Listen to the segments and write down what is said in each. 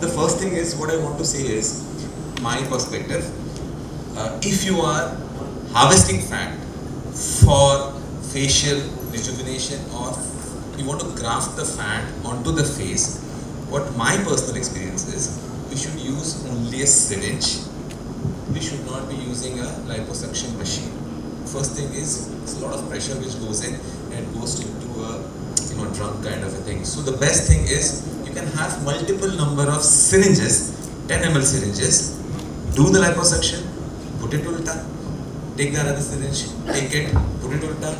the first thing is, what I want to say is, my perspective, if you are harvesting fat for facial rejuvenation or you want to graft the fat onto the face, what my personal experience is, we should use only a syringe. We should not be using a liposuction machine. First thing is, there's a lot of pressure which goes in and goes into a drum kind of a thing. So the best thing is, you can have multiple number of syringes, 10 ml syringes, do the liposuction, put it ulta, take the other syringe, take it, put it ulta,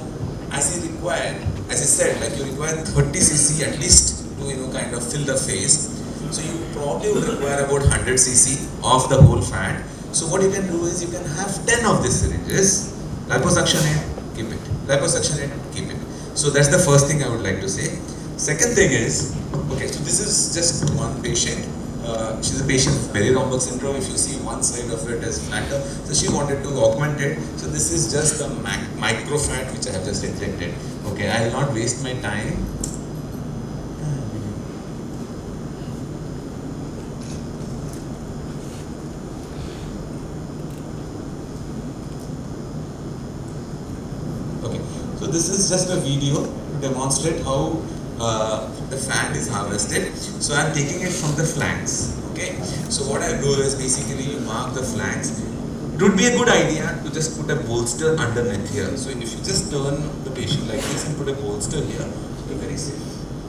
as you require. As I said, like you require 30 cc at least to kind of fill the face. So you probably will require about 100 cc of the whole fat. So what you can do is, you can have 10 of these syringes, liposuction it, keep it, liposuction it, keep it. So that's the first thing I would like to say. Second thing is, okay, so this is just one patient. She's a patient with Berry-Romberg syndrome. If you see one side of it is flatter, so she wanted to augment it. So this is just the micro fat which I have just injected. Okay, I will not waste my time. Okay, so this is just a video to demonstrate how the fat is harvested. So I am taking it from the flanks. Okay, so what I do is, basically you mark the flanks. It would be a good idea to just put a bolster underneath here. So if you just turn the patient like this and put a bolster here, it will be very safe.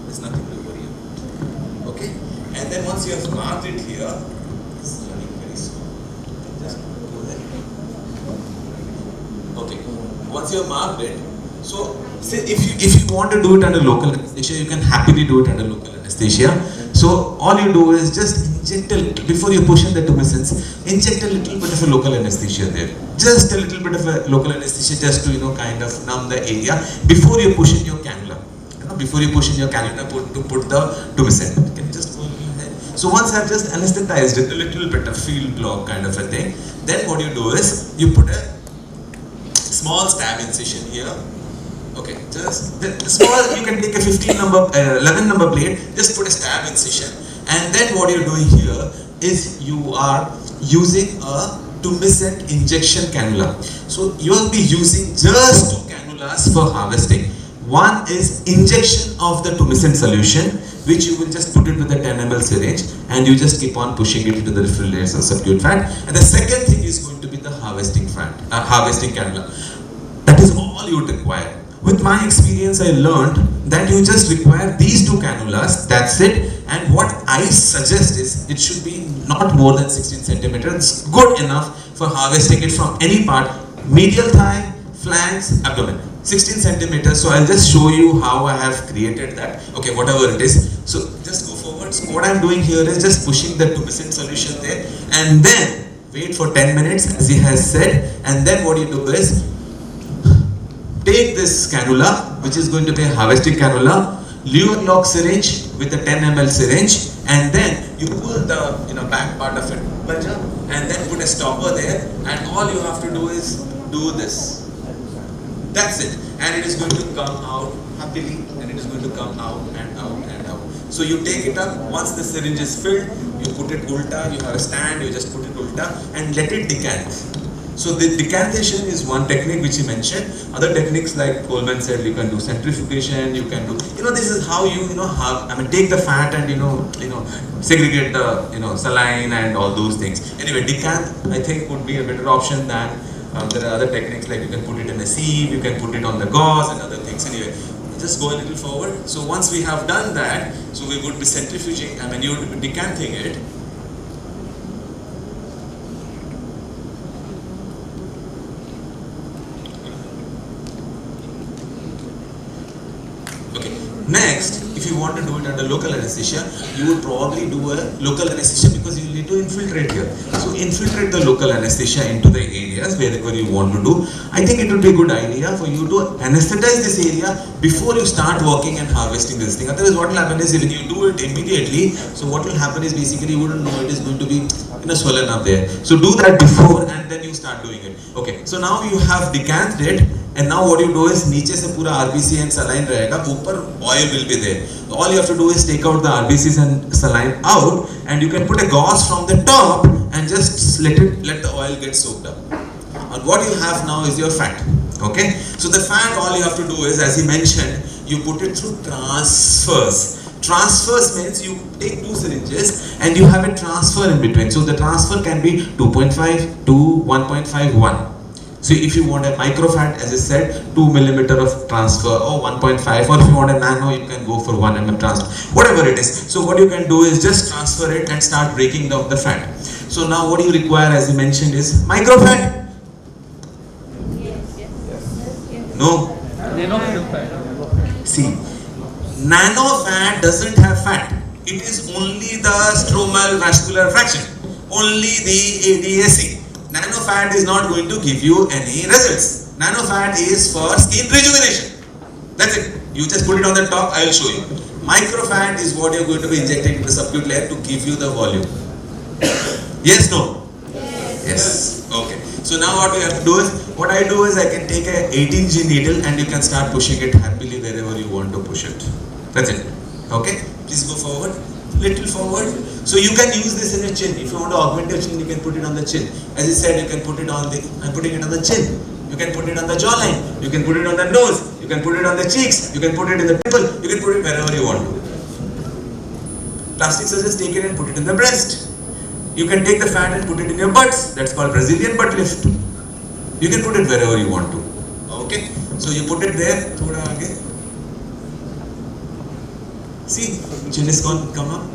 There's nothing to worry about. Okay, and then once you have marked it here, this is running very slow. Just go there. Okay, once you have marked it, so say if you want to do it under local anesthesia, you can happily do it under local anesthesia. So all you do is just inject a little, before you push in the tumescence, inject a little bit of a local anesthesia there. Just a little bit of a local anesthesia, just to kind of numb the area before you push in your cannula. Before you push in your cannula to put the tumescent. Can you just go a little ahead? So once I've just anesthetized it, a little bit of field block kind of a thing, then what you do is, you put a small stab incision here. Okay, just the small, you can take a 11 number blade, just put a stab incision, and then what you're doing here is, you are using a tumescent injection cannula. So you will be using just 2 cannulas for harvesting. One is injection of the tumescent solution, which you will just put it with a 10 ml syringe, and you just keep on pushing it into the different layers of subdued fat. And the second thing is going to be the harvesting cannula. That is all you would require. With my experience, I learned that you just require these 2 cannulas, that's it. And what I suggest is, it should be not more than 16 centimeters. It's good enough for harvesting it from any part, medial thigh, flanks, abdomen. 16 centimeters. So I'll just show you how I have created that. Okay, whatever it is. So just go forward. So what I'm doing here is just pushing the tumescent solution there, and then wait for 10 minutes as he has said. And then what you do is, take this cannula, which is going to be a harvesting cannula, lure lock syringe with a 10 ml syringe, and then you pull the back part of it, and then put a stopper there, and all you have to do is do this. That's it, and it is going to come out happily, and it is going to come out and out and out. So you take it up, once the syringe is filled, you put it ulta, you have a stand, you just put it ulta, and let it decant. So the decantation is one technique which he mentioned. Other techniques, like Coleman said, you can do centrifugation, you can do, this is how you, take the fat and, segregate the, saline and all those things. Anyway, decant, I think, would be a better option than, there are other techniques, like you can put it in a sieve, you can put it on the gauze and other things. Anyway, just go a little forward. So once we have done that, so we would be centrifuging, you would be decanting it. Next, if you want to do it under local anesthesia, you would probably do a local anesthesia, because you need to infiltrate here. So infiltrate the local anesthesia into the areas wherever you want to do. I think it would be a good idea for you to anesthetize this area before you start working and harvesting this thing. Otherwise what will happen is, when you do it immediately, so what will happen is, basically you wouldn't know it is going to be swollen up there. So do that before, and then you start doing it. Okay, so now you have decanted it. And now what you do is नीचे से पूरा RBC and saline रहेगा, ऊपर oil will be there. All you have to do is take out the RBCs and saline out, and you can put a gauze from the top and just let the oil get soaked up. And what you have now is your fat. Okay, so the fat, all you have to do is, as he mentioned, you put it through transfers. Transfers means you take 2 syringes and you have a transfer in between. So the transfer can be 2.5 to 1.51. So if you want a microfat, as I said, 2 millimeter of transfer, or 1.5, or if you want a nano, you can go for 1 mm transfer, whatever it is. So what you can do is just transfer it and start breaking down the fat. So now what you require, as you mentioned, is microfat. No. See, nano fat doesn't have fat. It is only the stromal vascular fraction, only the ADAC. Nano fat is not going to give you any results. Nano fat is for skin rejuvenation. That's it. You just put it on the top, I will show you. Micro fat is what you are going to be injecting into the subcute layer to give you the volume. Yes, no? Yes. Okay. So now what we have to do is, what I do is I can take a 18G needle and you can start pushing it happily wherever you want to push it. That's it. Okay? Please go forward. Little forward. So you can use this in your chin. If you want to augment your chin, you can put it on the chin. As I said, you can put it on the, I'm putting it on the chin. You can put it on the jawline. You can put it on the nose. You can put it on the cheeks. You can put it in the temple. You can put it wherever you want to. Plastic surgeons take it and put it in the breast. You can take the fat and put it in your butts. That's called Brazilian butt lift. You can put it wherever you want to. Okay? So you put it there. Thoda aage. See, chin is gone. Come up.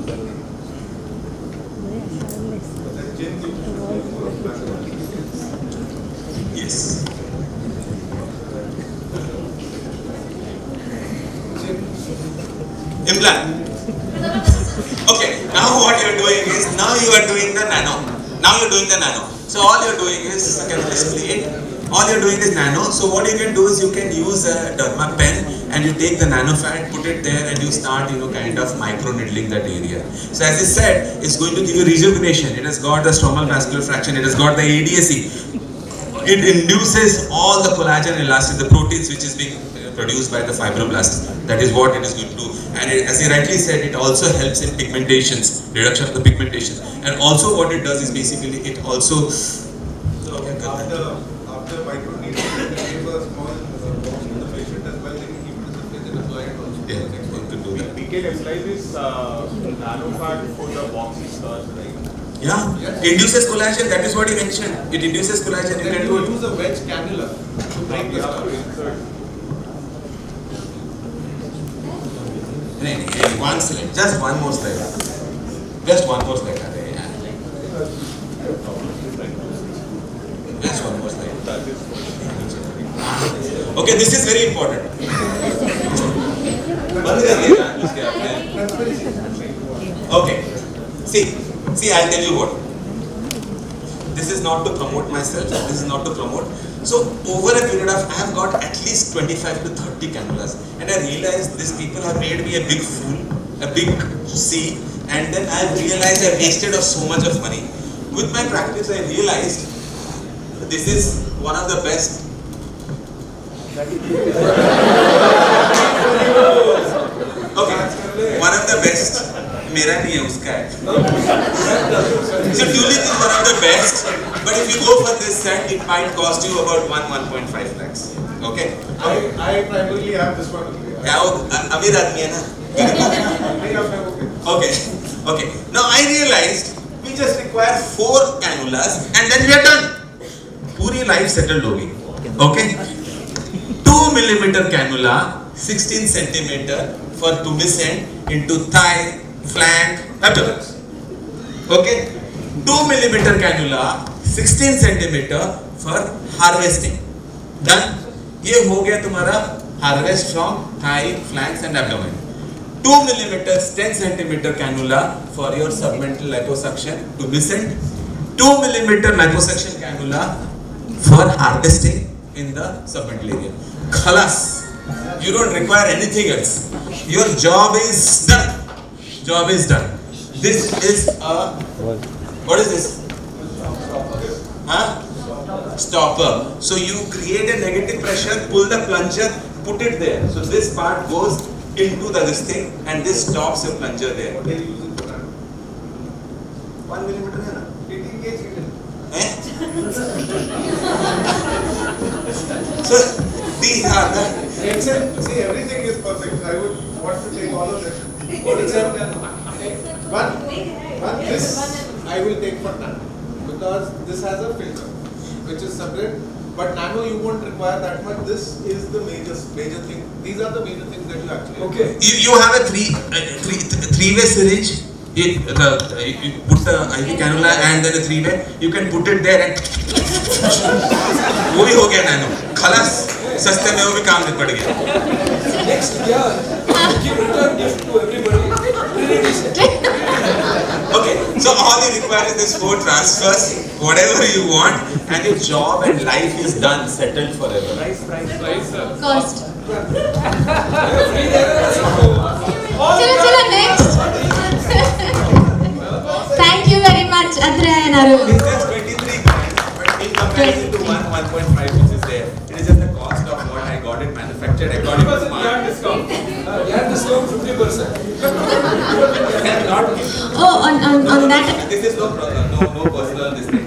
Yes. Implant. Okay, now what you're doing is, now you are doing the nano. Now you're doing the nano. So all you're doing is, can you display it? All you're doing is nano. So what you can do is you can use a derma pen and you take the nano fat, put it there and you start, kind of micro needling that area. So as I said, it's going to give you rejuvenation. It has got the stromal vascular fraction. It has got the ADAC. It induces all the collagen and elastin, the proteins which is being produced by the fibroblasts. That is what it is going to do. And as he rightly said, it also helps in pigmentations, reduction of the pigmentation. And also what it does is basically it also... After micro needling, you give a small box to the patient as well, they can keep it in the fridge and apply it also. Yeah, you can do that. We can apply this nano fat for the boxy scars, right? Yeah, yes. Induces collagen, that is what he mentioned. It induces collagen, you can do it. Use a wedge cannula to break the scar. One slide, just one more slide. Just one more slide. Just one more slide. Okay, this is very important. Okay, see, I'll tell you what. This is not to promote myself, this is not to promote. So, over a period of, I have got at least 25 to 30 cannulas. And I realized these people have made me a big fool, a big C. And then I realized I wasted so much of money. With my practice, I realized this is one of the best. Okay, one of the best. मेरा नहीं है उसका है. So tulip is one of the best, but if you go for this set, it might cost you about 1.5 lakhs. Okay. I primarily have this one. क्या वो अमीर आदमी है ना? Okay. Okay. Now I realized we just require 4 cannulas and then we are done. पूरी life settled होगी. Okay. 2 millimeter cannula, 16 centimeter for tumescent into thigh, flank, abdomen. Okay. 2 millimeter cannula, 16 centimeter for harvesting. Done. ये हो गया तुम्हारा harvest from thigh, flanks and abdomen. 2 millimeters, 10 centimeter cannula for your submental liposuction to descend. 2 millimeter liposuction cannula for harvesting in the submental area. Khalas. You don't require anything else. Your job is done. Job is done. This is a, what is this? Huh? stopper. So you create a negative pressure, pull the plunger, put it there. So this part goes into this thing and this stops your plunger there. What are you using for that? 1 millimeter है ना? 18 gauge needle. So these are the. Except, see, everything is perfect. I would want to take all of them. Except one this I will take for nano because this has a filter which is separate. But nano you won't require that much. This is the major thing. These are the major things that you actually. Okay. You have a three-way syringe. You put the IV cannula and then a 3-way. You can put it there and वो भी हो गया nano. खलास सस्ते में वो भी काम निपट गया. Next year, give return gift to everybody. Okay, so all you require is this 4 transfers, whatever you want, and your job and life is done, settled forever. Cost. चलो next. Thank you very much, Adrayanaru. It's just 23 points, but in comparison to 1.5 which is there, it is just the cost of what I got it manufactured according to Yeah, discount. Yeah, discount 50%. not. Oh, on that. This is no personal this thing.